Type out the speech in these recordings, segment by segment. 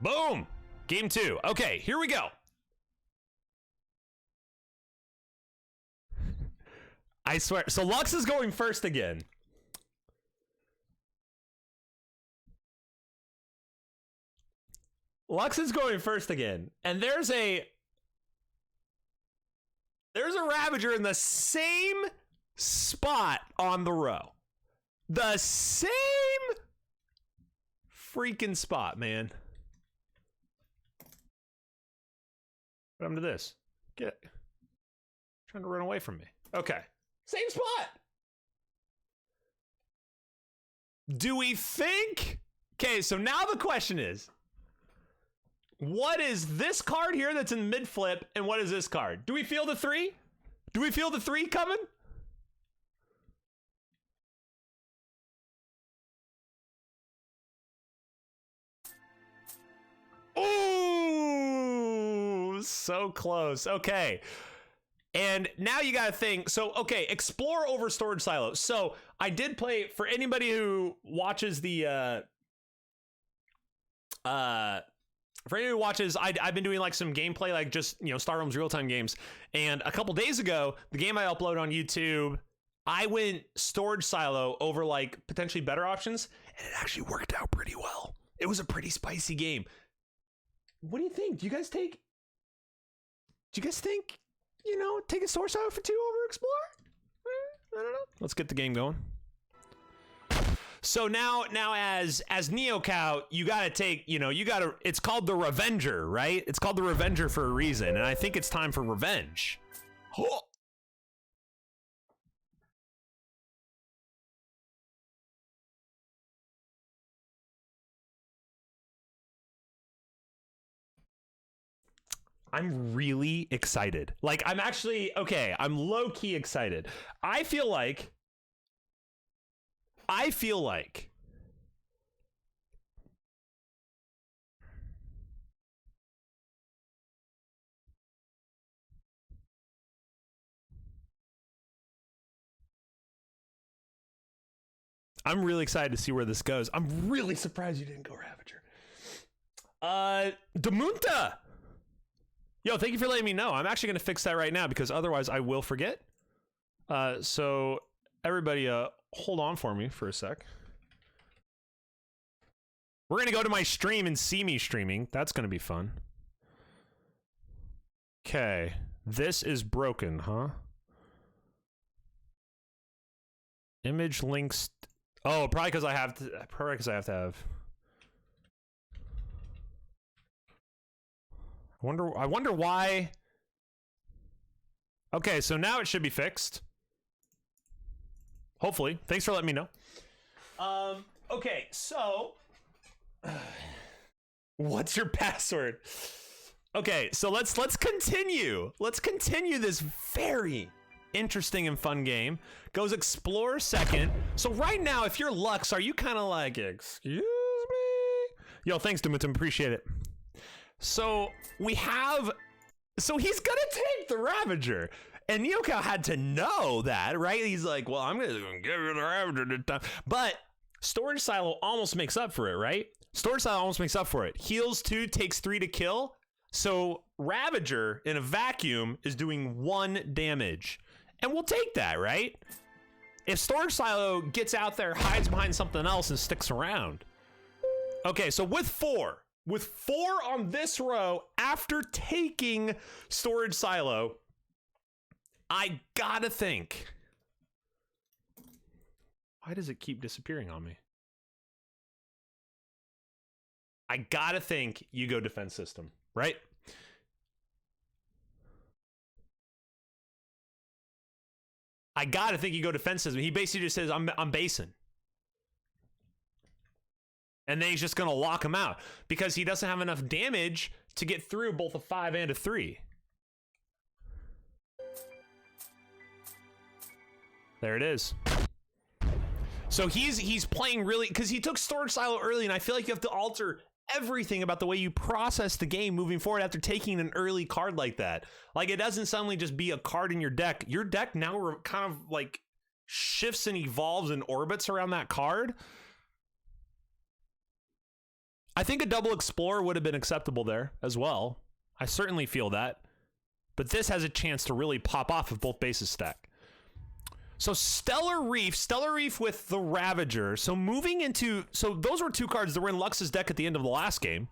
Boom. Game 2. Okay, here we go. I swear. So Lux is going first again. Lux is going first again. And there's a Ravager in the same spot on the row. The same freaking spot, man. What happened to this? Get it. Trying to run away from me. Okay. Same spot. Do we think? Okay, so now the question is, what is this card here that's in mid flip, and what is this card? Do we feel the 3? Do we feel the 3 coming? Ooh, so close. Okay. And now you gotta think, so, okay, explore over storage silo. So I did play, for anybody who watches the, for anybody who watches, I've been doing like some gameplay, like just, you know, Star Realms real-time games. And a couple days ago, the game I upload on YouTube, I went storage silo over like potentially better options, and it actually worked out pretty well. It was a pretty spicy game. What do you think? Do you guys think, you know, take a storage silo for 2 over explore? I don't know. Let's get the game going. So now as NeoCow, you gotta take, you know, it's called the Revenger, right? It's called the Revenger for a reason, and I think it's time for revenge. Oh. I'm really excited. Like, I'm actually, okay, I'm low-key excited. I feel like I'm really excited to see where this goes. I'm really surprised you didn't go Ravager. Damunta! Yo, thank you for letting me know. I'm actually going to fix that right now because otherwise I will forget. So everybody, hold on for me for a sec. We're going to go to my stream and see me streaming. That's going to be fun. Okay. This is broken, huh? Image links. Oh, probably because I have to have. I wonder why. Okay, so now it should be fixed. Hopefully. Thanks for letting me know. Okay, so what's your password? Okay, so let's continue. Let's continue this very interesting and fun game. Goes explore second. So right now, if you're Lux, are you kind of like, excuse me? Yo, thanks, Dumutum. Appreciate it. So we have, so he's gonna take the Ravager, and NeoCow had to know that, right? He's like, well, I'm gonna give you the Ravager this time. But storage silo almost makes up for it, right? Storage silo almost makes up for it. Heals 2, takes 3 to kill. So Ravager in a vacuum is doing 1 damage, and we'll take that, right? If storage silo gets out there, hides behind something else, and sticks around. Okay, so with 4 on this row, after taking storage silo, I gotta think. Why does it keep disappearing on me? I gotta think you go defense system, right? I gotta think you go defense system. He basically just says, I'm basing. And then he's just gonna lock him out because he doesn't have enough damage to get through both a 5 and a 3. There it is. So he's playing really, because he took storage silo early, and I feel like you have to alter everything about the way you process the game moving forward after taking an early card like that. Like, it doesn't suddenly just be a card in your deck. Your deck now kind of like shifts and evolves and orbits around that card. I think a double Explorer would have been acceptable there as well. I certainly feel that. But this has a chance to really pop off if both bases stack. So Stellar Reef with the Ravager. So moving into, so those were two cards that were in Lux's deck at the end of the last game.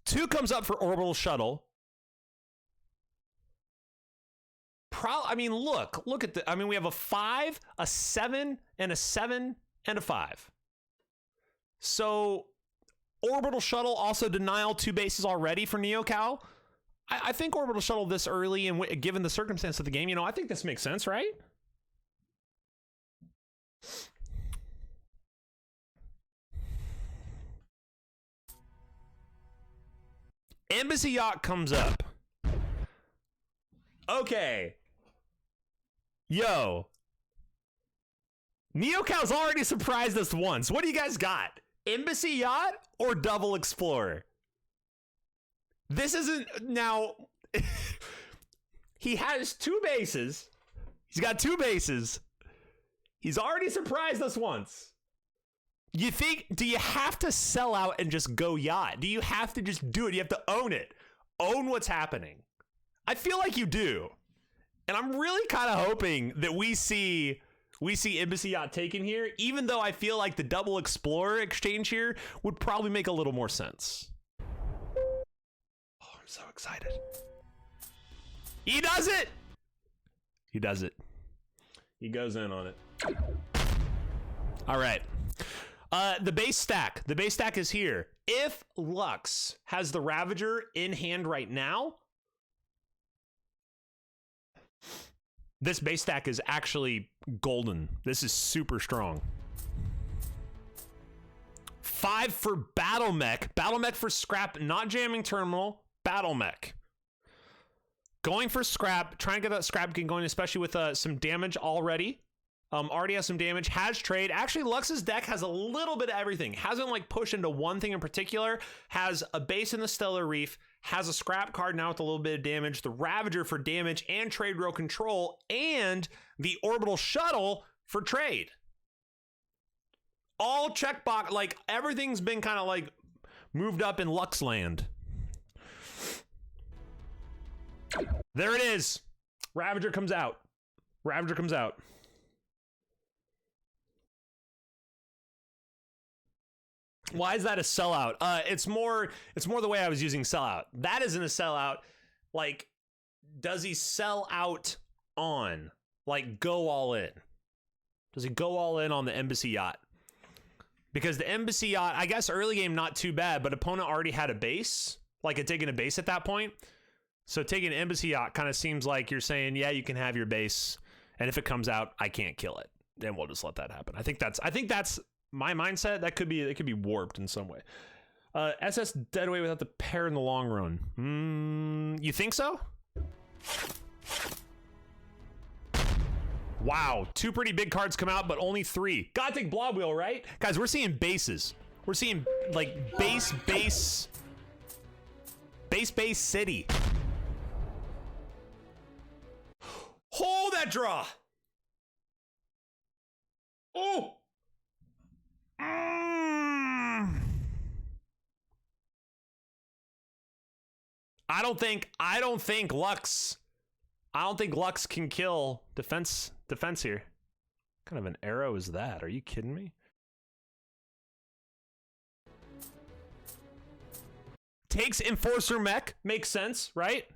2 comes up for Orbital Shuttle. I mean, look at the, I mean, we have a 5, a 7, and a 7, and a 5. So Orbital Shuttle also denial 2 bases already for NeoCal. I think Orbital Shuttle this early, and given the circumstance of the game, you know, I think this makes sense, right? Embassy Yacht comes up. Okay. Yo. NeoCal's already surprised us once. What do you guys got? Embassy Yacht or Double Explorer? This isn't now. He has 2 bases. He's got 2 bases. He's already surprised us once. You think, do you have to sell out and just go Yacht? Do you have to just do it? You have to own it. Own what's happening. I feel like you do. And I'm really kind of hoping that we see Embassy Yacht taken here, even though I feel like the Double Explorer exchange here would probably make a little more sense. Oh, I'm so excited. He does it! He does it. He goes in on it. All right. The base stack. The base stack is here. If Lux has the Ravager in hand right now, this base stack is actually golden. This is super strong. 5 for Battle Mech. Battle Mech for scrap, not jamming terminal. Battle Mech. Going for scrap, trying to get that scrap going, especially with some damage already. Already has some damage, has trade. Actually, Lux's deck has a little bit of everything. Hasn't like pushed into one thing in particular. Has a base in the Stellar Reef. Has a scrap card now with a little bit of damage. The Ravager for damage and trade row control. And the Orbital Shuttle for trade. All checkbox, like everything's been kind of like moved up in Lux land. There it is. Ravager comes out. Ravager comes out. Why is that a sellout? It's more the way I was using sellout. That isn't a sellout. Like, does he sell out on? Like, go all in? Does he go all in on the Embassy Yacht? Because the Embassy Yacht, I guess early game not too bad, but opponent already had a base. Like, had taken a base at that point. So taking an Embassy Yacht kind of seems like you're saying, yeah, you can have your base, and if it comes out, I can't kill it. Then we'll just let that happen. I think that's my mindset. That could be warped in some way. SS dead away without the pair in the long run. You think so? Wow, 2 pretty big cards come out, but only 3. Gotta take Blob Wheel, right? Guys, we're seeing bases. We're seeing like base city. Hold that draw. Oh. I don't think Lux can kill defense here. What kind of an arrow is that? Are you kidding me? Takes Enforcer Mech, makes sense, right?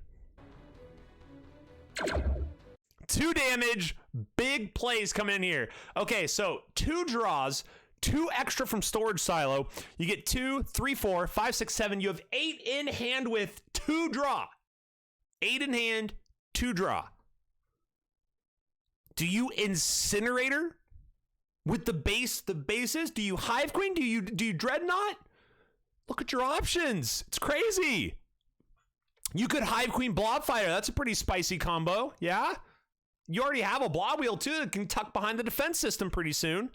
2 damage, big plays coming in here. Okay, so 2 draws, 2 extra from Storage Silo. You get 2, 3, 4, 5, 6, 7. You have 8 in hand with 2 draw. 8 in hand, 2 draw. Do you Incinerator with the bases? Do you Hive Queen? Do you Dreadnought? Look at your options. It's crazy. You could Hive Queen Blob Fighter. That's a pretty spicy combo. Yeah? You already have a Blob Wheel too that can tuck behind the defense system pretty soon.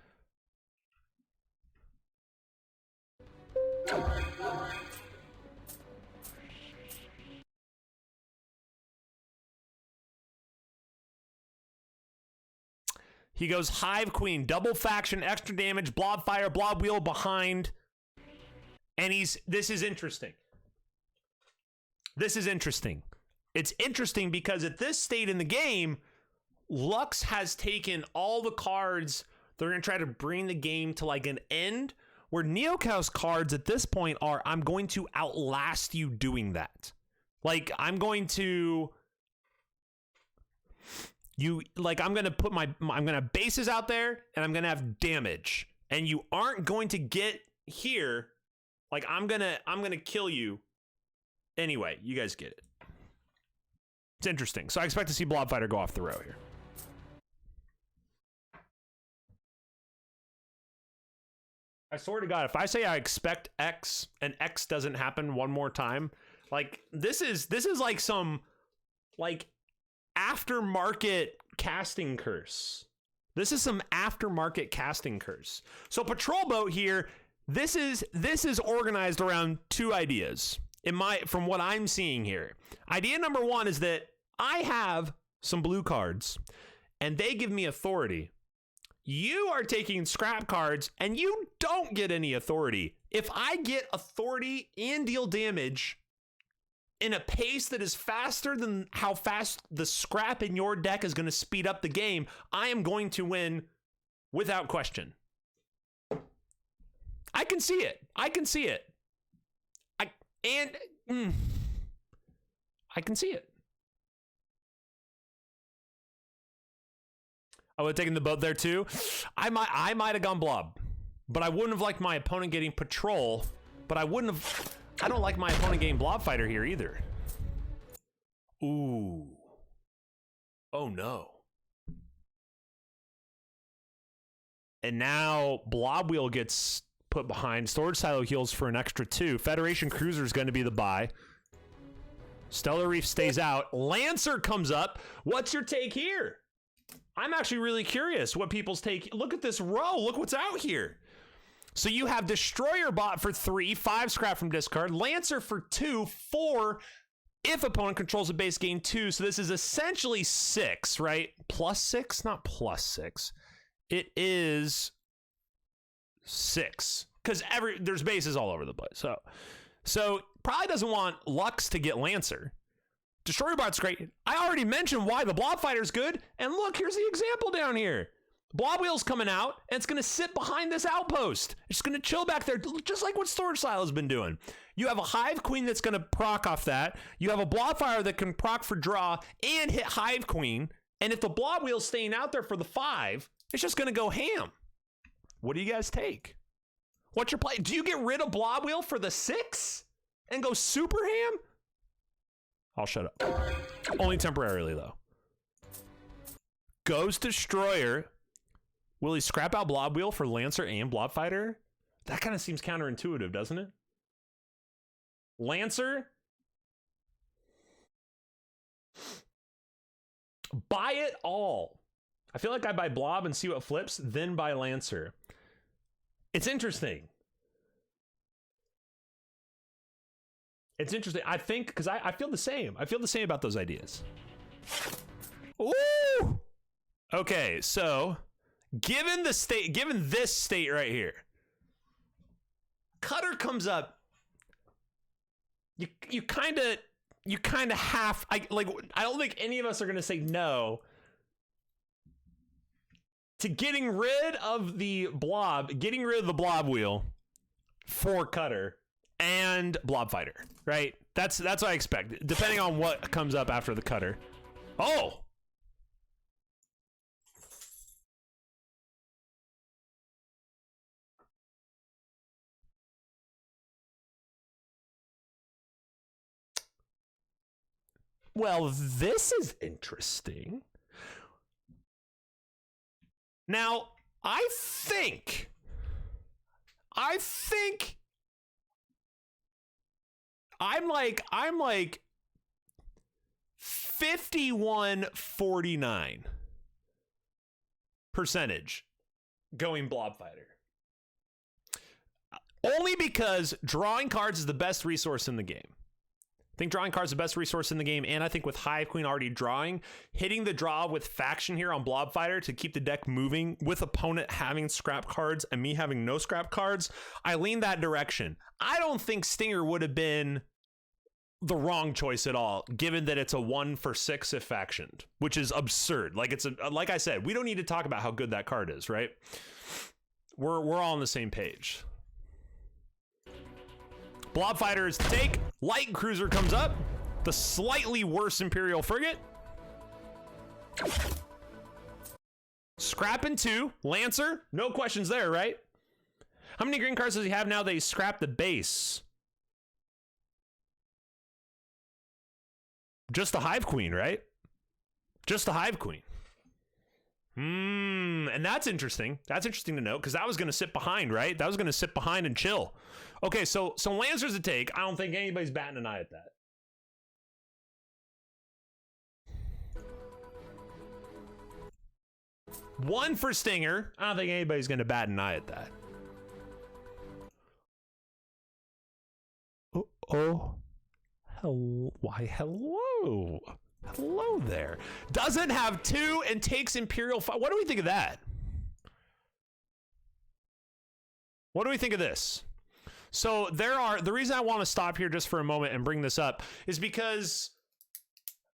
He goes Hive Queen, double faction, extra damage, Blob Fire, Blob Wheel behind. And this is interesting. This is interesting. It's interesting because at this state in the game, Lux has taken all the cards. They're going to try to bring the game to like an end, where Neocow's cards at this point are, I'm going to outlast you doing that. Like, I'm going to... I'm going to put I'm going to have bases out there, and I'm going to have damage. And you aren't going to get here. Like, I'm going to kill you. Anyway, you guys get it. It's interesting. So I expect to see Blob Fighter go off the row here. I swear to God, if I say I expect X and X doesn't happen one more time, like this is like some like aftermarket casting curse. This is some aftermarket casting curse. So Patrol Boat here, this is organized around two ideas. From what I'm seeing here. Idea number one is that I have some blue cards and they give me authority. You are taking scrap cards and you don't get any authority. If I get authority and deal damage in a pace that is faster than how fast the scrap in your deck is going to speed up the game, I am going to win without question. I can see it. I can see it. I can see it. I would have taken the boat there too. I might have gone Blob, but I wouldn't have liked my opponent getting Patrol, but I don't like my opponent getting Blob Fighter here either. Ooh. Oh no. And now Blob Wheel gets put behind. Storage Silo heals for an extra 2. Federation Cruiser is going to be the buy. Stellar Reef stays out. Lancer comes up. What's your take here? I'm actually really curious what people's take. Look at this row. Look what's out here. So you have Destroyer Bot for 3, 5 scrap from discard. Lancer for 2, 4 if opponent controls a base, gain 2. So this is essentially 6, right? Plus 6? Not plus 6. It is 6 because there's bases all over the place. So probably doesn't want Lux to get Lancer. Destroyer Bot's great. I already mentioned why the Blob Fighter's good, and look, here's the example down here. Blob Wheel's coming out, and it's going to sit behind this outpost. It's going to chill back there, just like what Storage Silo's been doing. You have a Hive Queen that's going to proc off that. You have a Blob Fighter that can proc for draw and hit Hive Queen. And if the Blob Wheel's staying out there for the 5, it's just going to go ham. What do you guys take? What's your play? Do you get rid of Blob Wheel for the 6 and go super ham? I'll shut up. Only temporarily, though. Goes Destroyer. Will he scrap out Blob Wheel for Lancer and Blob Fighter? That kind of seems counterintuitive, doesn't it? Lancer. Buy it all. I feel like I buy Blob and see what flips, then buy Lancer. It's interesting. It's interesting. I think, because I feel the same. I feel the same about those ideas. Ooh! Okay, so given this state right here, Cutter comes up. You kind of have, I don't think any of us are gonna say no to getting rid of the Blob Wheel for Cutter and Blob Fighter, right? That's what I expect, depending on what comes up after the Cutter. Oh! Well, this is interesting. Now, I think I'm like 51-49% going Blob Fighter. Only because drawing cards is the best resource in the game. think drawing cards is the best resource in the game, and I think with Hive Queen already drawing, hitting the draw with Faction here on Blob Fighter to keep the deck moving with opponent having scrap cards and me having no scrap cards, I lean that direction. I don't think Stinger would have been the wrong choice at all, given that it's a 1 for 6 if factioned, which is absurd. Like like I said, we don't need to talk about how good that card is, right? We're all on the same page. Blob Fighter is take. Light Cruiser comes up. The slightly worse Imperial Frigate. Scrapping 2. Lancer. No questions there, right? How many green cards does he have now that he scrapped the base? Just the Hive Queen, right? Just the Hive Queen. And that's interesting. That's interesting to note because that was going to sit behind, right? That was going to sit behind and chill. Okay, so Lancer's a take. I don't think anybody's batting an eye at that. One for Stinger. I don't think anybody's going to bat an eye at that. Oh. Hello. Why, hello. Hello there. Doesn't have 2 and takes Imperial Fire. What do we think of that? What do we think of this? So the reason I want to stop here just for a moment and bring this up is because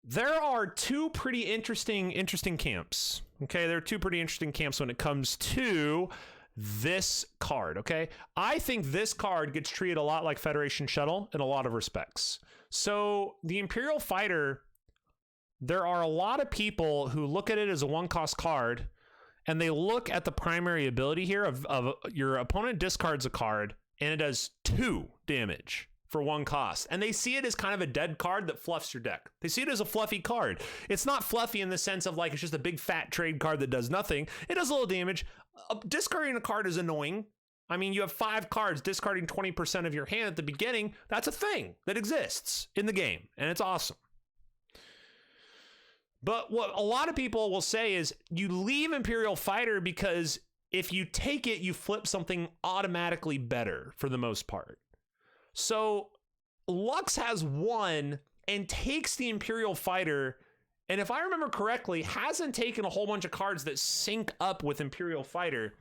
there are 2 pretty interesting camps. Okay, there are 2 pretty interesting camps when it comes to this card, okay? I think this card gets treated a lot like Federation Shuttle in a lot of respects. So the Imperial Fighter, there are a lot of people who look at it as a 1-cost card, and they look at the primary ability here of your opponent discards a card, and it does 2 damage for 1 cost. And they see it as kind of a dead card that fluffs your deck. They see it as a fluffy card. It's not fluffy in the sense of like it's just a big fat trade card that does nothing. It does a little damage. Discarding a card is annoying. I mean, you have 5 cards, discarding 20% of your hand at the beginning. That's a thing that exists in the game, and it's awesome. But what a lot of people will say is you leave Imperial Fighter because if you take it, you flip something automatically better for the most part. So Lux has 1 and takes the Imperial Fighter, and if I remember correctly, hasn't taken a whole bunch of cards that sync up with Imperial Fighter.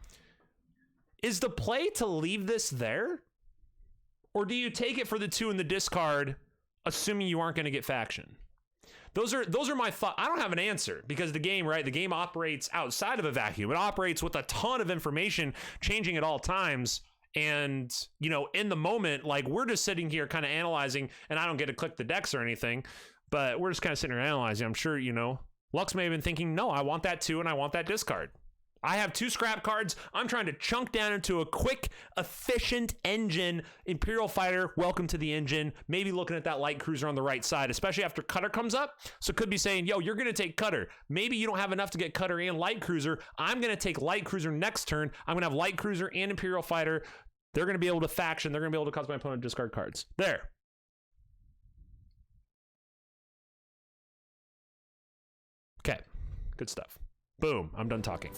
Is the play to leave this there? Or do you take it for the 2 in the discard, assuming you aren't going to get faction? Those are my thoughts. I don't have an answer because the game, right? The game operates outside of a vacuum. It operates with a ton of information changing at all times. And, you know, in the moment, like we're just sitting here kind of analyzing, and I don't get to click the decks or anything, but we're just kind of sitting here analyzing. I'm sure, you know, Lux may have been thinking, no, I want that 2 and I want that discard. I have 2 scrap cards. I'm trying to chunk down into a quick, efficient engine. Imperial Fighter, welcome to the engine. Maybe looking at that Light Cruiser on the right side, especially after Cutter comes up. So could be saying, yo, you're going to take Cutter. Maybe you don't have enough to get Cutter and Light Cruiser. I'm going to take Light Cruiser next turn. I'm going to have Light Cruiser and Imperial Fighter. They're going to be able to faction. They're going to be able to cause my opponent to discard cards. There. Okay. Good stuff. Boom. I'm done talking.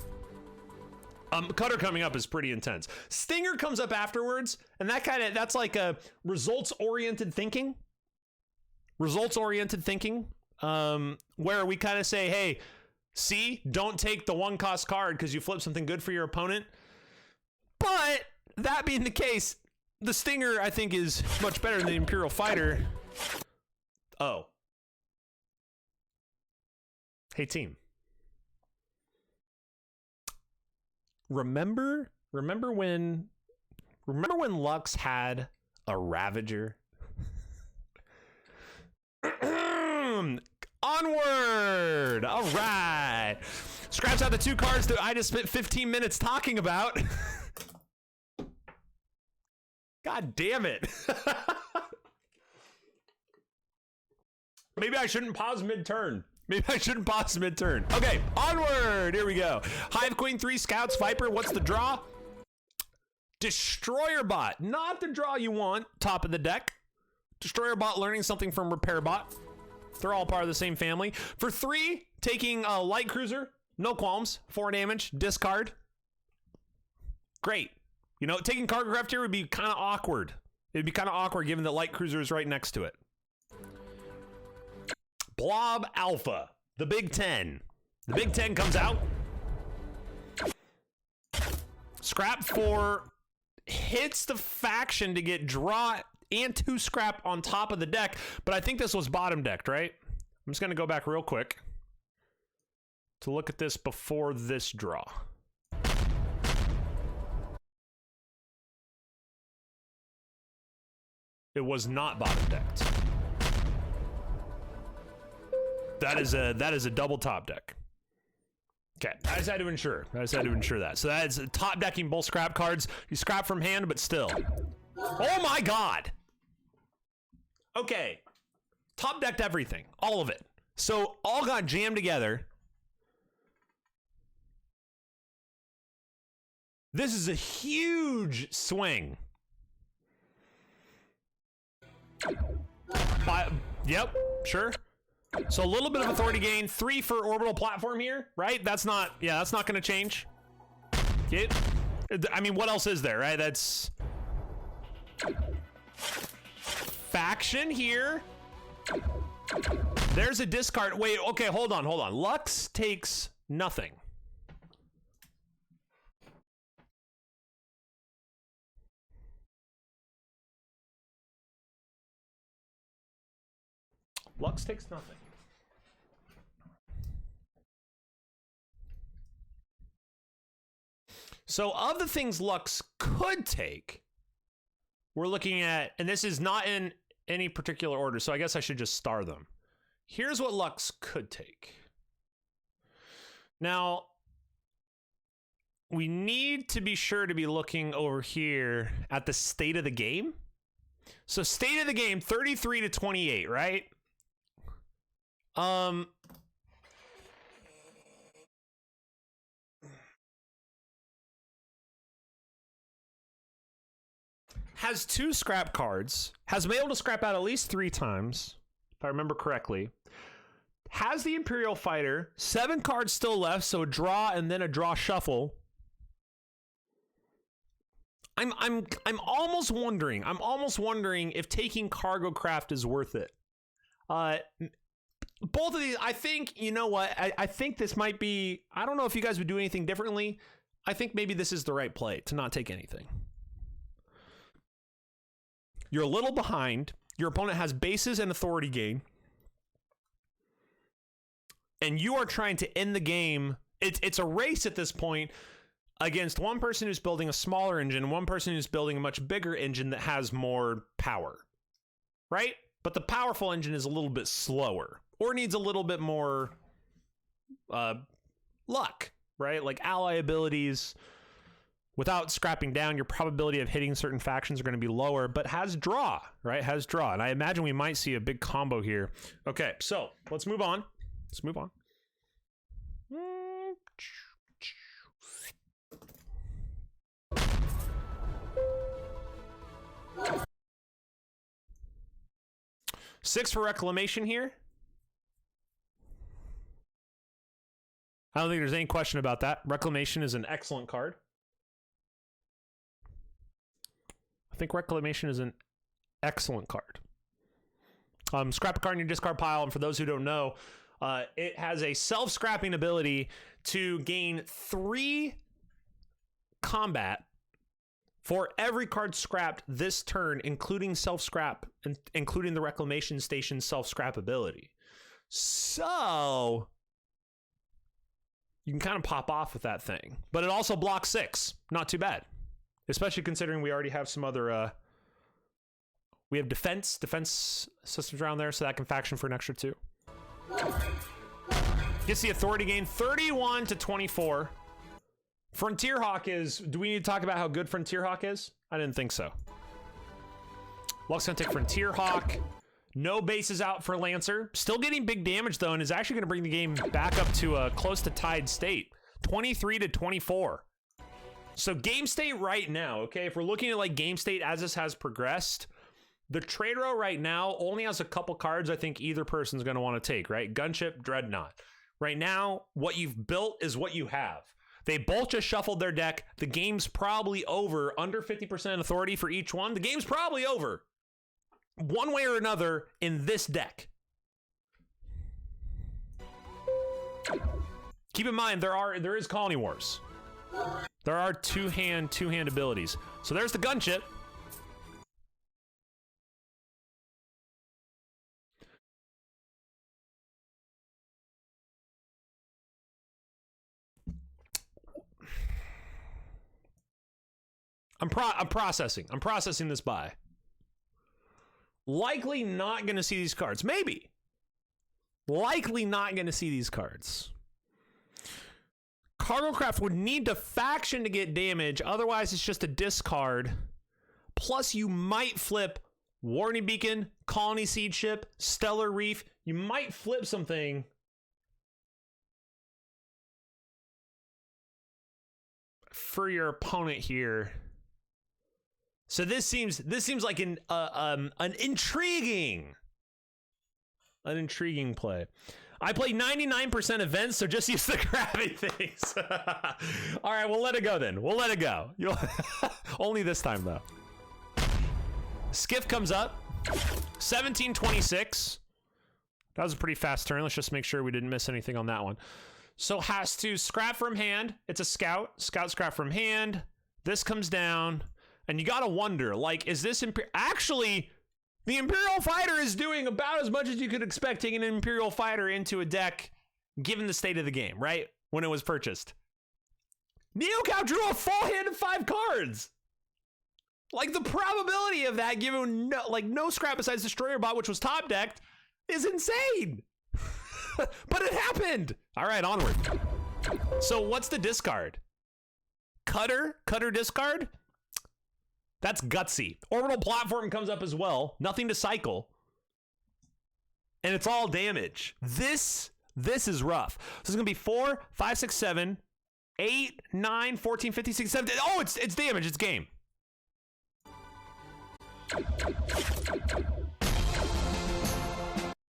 Cutter coming up is pretty intense. Stinger comes up afterwards, and that's like a results-oriented thinking. Results-oriented thinking, where we kind of say, hey, see, don't take the 1-cost card because you flip something good for your opponent. But that being the case, the Stinger, I think, is much better than the Imperial Fighter. Oh. Hey, team. Remember when Lux had a Ravager? Onward! All right. Scratch out the 2 cards that I just spent 15 minutes talking about. God damn it. Maybe I shouldn't pause mid-turn. Okay, onward. Here we go. Hive Queen, 3 Scouts, Viper. What's the draw? Destroyer Bot. Not the draw you want. Top of the deck. Destroyer Bot learning something from Repair Bot. They're all part of the same family. For 3, taking a Light Cruiser. No qualms. 4 damage. Discard. Great. You know, taking Cargo Craft here would be kind of awkward. It'd be kind of awkward given that Light Cruiser is right next to it. Blob Alpha, the Big Ten. The Big Ten comes out. Scrap 4 hits the faction to get draw and 2 scrap on top of the deck, but I think this was bottom decked, right? I'm just going to go back real quick to look at this before this draw. It was not bottom decked. That is a double top deck. Okay, I just had to ensure. That. So that is top decking both scrap cards. You scrap from hand, but still. Oh my god! Okay. Top decked everything. All of it. So all got jammed together. This is a huge swing. Yep, sure. So a little bit of authority gain, 3 for orbital platform here, right? That's not going to change. I mean, what else is there, right? That's faction here. There's a discard. Wait, okay, hold on. Lux takes nothing. Lux takes nothing. So of the things Lux could take, we're looking at, and this is not in any particular order, so I guess I should just star them. Here's what Lux could take. Now, we need to be sure to be looking over here at the state of the game. So state of the game, 33 to 28, right? Has 2 scrap cards, has been able to scrap out at least 3 times, if I remember correctly. Has the Imperial Fighter, 7 cards still left, so a draw and then a draw shuffle. I'm almost wondering if taking Cargo Craft is worth it. Both of these, I think, you know what? I think this might be, I don't know if you guys would do anything differently. I think maybe this is the right play to not take anything. You're a little behind. Your opponent has bases and authority gain. And you are trying to end the game. It's a race at this point against one person who's building a smaller engine, one person who's building a much bigger engine that has more power. Right? But the powerful engine is a little bit slower or needs a little bit more luck, right? Like ally abilities. Without scrapping down, your probability of hitting certain factions are going to be lower, but has draw, right? Has draw. And I imagine we might see a big combo here. Okay, so let's move on. Let's move on. Six for Reclamation here. I don't think there's any question about that. Reclamation is an excellent card. I think Reclamation is an excellent card. Scrap a card in your discard pile, and for those who don't know, it has a self-scrapping ability to gain 3 combat for every card scrapped this turn, including self-scrap, including the Reclamation Station self-scrap ability. So you can kind of pop off with that thing. But it also blocks 6. Not too bad. Especially considering we already have some other... we have defense systems around there, so that can faction for an extra 2. Gets the authority gain 31 to 24. Frontier Hawk is... do we need to talk about how good Frontier Hawk is? I didn't think so. Luck's gonna take Frontier Hawk. No bases out for Lancer. Still getting big damage though, and is actually gonna bring the game back up to a close to tied state. 23 to 24. So game state right now, okay? If we're looking at like game state as this has progressed, the trade row right now only has a couple cards I think either person's gonna want to take, right? Gunship, Dreadnought. Right now, what you've built is what you have. They both just shuffled their deck. The game's probably over. Under 50% authority for each one. The game's probably over. One way or another in this deck. Keep in mind, there is Colony Wars. There are two-hand abilities. So there's the gunship. I'm processing this buy. Likely not going to see these cards. Maybe. Likely not going to see these cards. Cargo Craft would need to faction to get damage. Otherwise, it's just a discard. Plus, you might flip Warning Beacon, Colony Seed Ship, Stellar Reef. You might flip something. For your opponent here. So this seems like an intriguing play. I play 99% events, so just use the grabbing things. All right, we'll let it go then. We'll let it go. Only this time though. Skiff comes up. 1726. That was a pretty fast turn. Let's just make sure we didn't miss anything on that one. So has to scrap from hand. It's a scout. Scout scrap from hand. This comes down. And you gotta wonder, like, is this actually, the Imperial Fighter is doing about as much as you could expect taking an Imperial Fighter into a deck, given the state of the game, right? When it was purchased. Neocow drew a full hand of 5 cards. Like, the probability of that, given no scrap besides Destroyer Bot, which was top decked, is insane. But it happened. All right, onward. So what's the discard? Cutter discard? That's gutsy. Orbital Platform comes up as well. Nothing to cycle. And it's all damage. This is rough. So it's going to be 4, 5, 6, 7, 8, 9, 14, 15, 16, 17. Oh, it's damage. It's game.